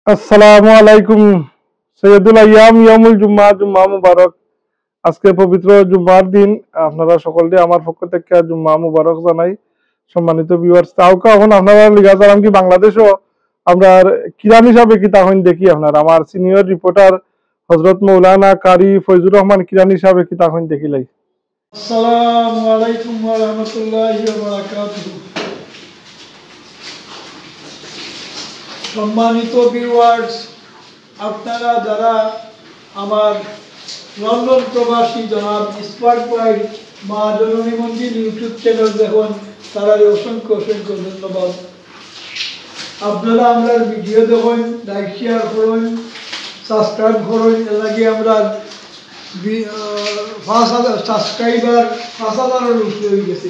আসসালামু আলাইকুম। সৈয়দুল আইয়াম ইয়ামুল জুম্মা, জুম্মা মুবারক। আজকে পবিত্র জুম্মার দিন। আপনারা সকলকে আমার পক্ষ থেকে জুম্মা মুবারক জানাই। সম্মানিত ভিউয়ার্স, তাওকা এখন আপনারা লিগা জানাম কি বাংলাদেশও আমরা কিরাম হিসাবে কি তখন দেখি আপনার আমার সিনিয়র রিপোর্টার হযরত মৌলানা কারি ফয়জুর রহমান কিরাম হিসাবে কি তখন দেখিলাই। আসসালামু আলাইকুম ওয়া রাহমাতুল্লাহি ওয়া বারাকাতুহু। সম্মানিত ভিউয়ার্স, আপনারা যারা আমার লন্ডন প্রবাসী জনাব ইসফাক ভাই মা জননী মন্দির ইউটিউব চ্যানেল দেখুন, তারা অসংখ্য অসংখ্য ধন্যবাদ। আপনারা আমরা ভিডিও দেখুন, লাইক শেয়ার করুন, সাবস্ক্রাইব করুন। এর লাগে আমরা ৫,০০০ সাবস্ক্রাইবার ৫,০০০-এর উপরে হয়ে গেছে।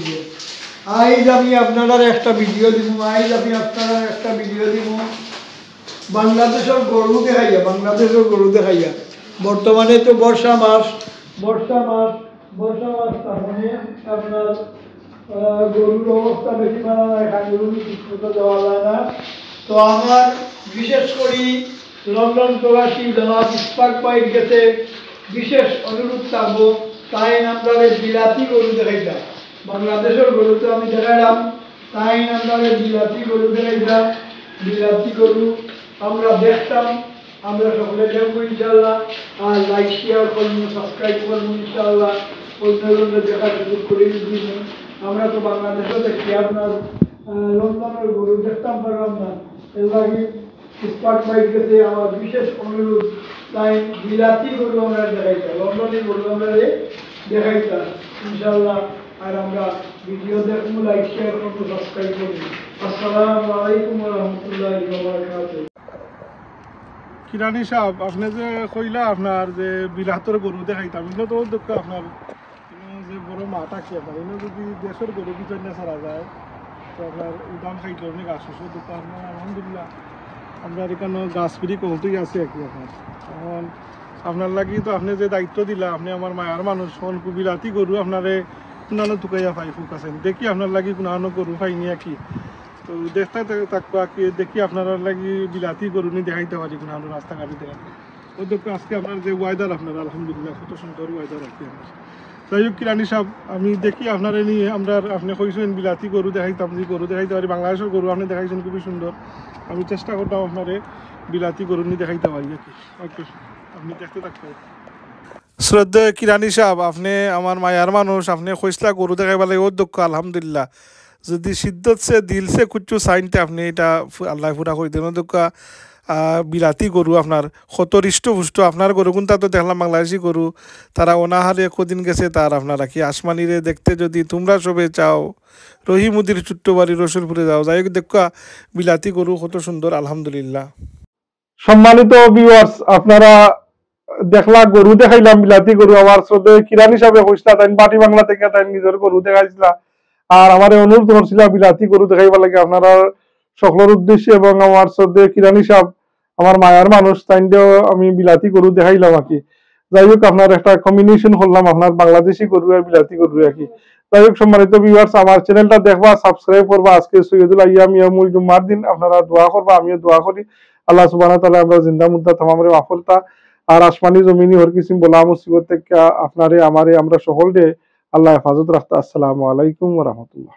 আজ আমি আপনারা একটা ভিডিও দিব বাংলাদেশের গরু দেখাইয়া। বর্তমানে তো বর্ষা মাস তারপরে আপনার গরুর অবস্থা বেশি ভালো নয়, গরু ঠিকমতো দেওয়া যায় না। তো আমার বিশেষ করে লন্ডন প্রবাসী জনাব ইসফাক ভাইয়ের কাছে বিশেষ অনুরোধ থাকবো, তাই আপনাদের বিলাতি গরু দেখাইতাম। বাংলাদেশের গরু তো আমি দেখাইলাম, তাই আপনাদের বিলাতি গরু দেখাইতাম। বিলাতি গরু আমরা দেখতাম, আমরা সকলে দেখবো ইনশাল্লাহ। আর লাইক শেয়ার করবো, সাবস্ক্রাইব করবো ইনশাল্লাহ। অন্য দেখার সুযোগ করে দিন। আমরা তো বাংলাদেশও দেখি, আপনার লন্ডনের গরু দেখতাম পারলাম না। এর লাগে ইসফাক ভাইয়ের কাছে আমার বিশেষ অনুরোধ, তাই বিলাতি গরু আমরা দেখাইতাম, লন্ডনের গরু আমরা দেখাইতাম ইনশাল্লাহ। আর আমরা ভিডিও দেখবো, লাইক শেয়ার করবো, সাবস্ক্রাইব করবো। আসসালামু আলাইকুম ওয়া রাহমাতুল্লাহি ওয়া বারাকাতুহু। কিরানি সাহেব, আপনি যে কইলা আপনার যে বিলাতর গরু দেখাইতাম, এগুলো তো দুঃখ আপনার যে বড় মাথা কি আপনার এগুলো যদি দেশের গরু ভিতরে না ছাড়া যায় তো আপনার উদাম খাইতে অনেক আসছে দুঃখ। আপনার আলহামদুলিল্লাহ আমরা এখানে গাছ ফিরি কমতেই আছে আর কি। আপনার এখন আপনার লাগি তো আপনি যে দায়িত্ব দিলা, আপনি আমার মায়ার মানুষ হন, বিলাতি গরু আপনারে কোনানো টুকাইয়া পাই ফুক আছেন দেখি আপনার লাগি কোনানো গরু পাইনি আর কি। তো দেখতে থাকবো আর কি, দেখি আপনার লাগি বিলাতি গরু নিয়ে দেখাইতে পারি কোনানো রাস্তাঘাটে দেখাতে। ওই দেখো আজকে আপনার যে ওয়েদার আপনার আলহামদুলিল্লাহ কত সুন্দর ওয়েদার আর কি। আমার যাই হোক কিরানি সাহেব, আমি দেখি আপনার নিয়ে আমরা আপনি কইছেন বিলাতি গরু দেখাইতাম, যে গরু দেখাইতে পারি বাংলাদেশের গরু আপনি দেখাইছেন খুবই সুন্দর। আমি চেষ্টা করতাম আপনারে বিলাতি গরু নিয়ে দেখাইতে পারি আর কি। ওকে, আপনি দেখতে থাকতে। শ্রদ্ধেয় কিরানি সাহেব, আপনি আমার মায়ার মানুষ, আপনি কইসলা গরু দেখাইবা লাগে ও দুঃখ আলহামদুলিল্লাহ। যদি সিদ্ধত সে দিল সে কুচু সাইনতে আপনি এটা আল্লাহ পুরা করে দেন দুঃখ। বিলাতি গরু আপনার কত হৃষ্টপুষ্ট আপনার গরু কোনটা তো দেখলাম বাংলাদেশি গরু, তারা অনাহারে কদিন গেছে তার আপনার রাখি আসমানিরে দেখতে যদি তোমরা সবে চাও রহিমুদির ছোট্ট বাড়ি রসুলপুরে যাও। যাই হোক দেখা বিলাতি গরু কত সুন্দর আলহামদুলিল্লাহ। সম্মানিত ভিউয়ার্স, আপনারা দেখলা গরু দেখাইলাম বিলাতি গরু। আমার শ্রদ্ধেয় কিরান হিসাবে হইসলা তাই বাটি বাংলা থেকে তাই নিজের গরু দেখাইছিলা, আর আমার অনুরোধ করছিল বিলাতি গরু দেখাইবা লাগে আপনারা সকলের উদ্দেশ্যে। এবং আমার শ্রদ্ধেয় কিরান হিসাব আমার মায়ার মানুষ, তাইন্ডেও আমি বিলাতি গরু দেখাইলাম আর কি। যাই হোক আপনার একটা কম্বিনেশন করলাম আপনার বাংলাদেশি গরু আর বিলাতি গরু আর কি। যাই হোক সম্মানিত ভিউয়ার্স, আমার চ্যানেলটা দেখবা, সাবস্ক্রাইব করবা। আজকে সৈয়দুল আইয়াম ইয়ামুল জুম্মার দিন, আপনারা দোয়া করবা, আমিও দোয়া করি আল্লাহ সুবহানাহু ওয়া তাআলা আমরা জিন্দা মুদ্দা তামামরে মাফলতা আর আসমানি জমিনি হর কিসিম বলা মুসিবত থেকে আপনারে আমারে আমরা সকলকে আল্লাহ হেফাজত রাখতা। আসসালামু আলাইকুম ওয়া রাহমাতুল্লাহ।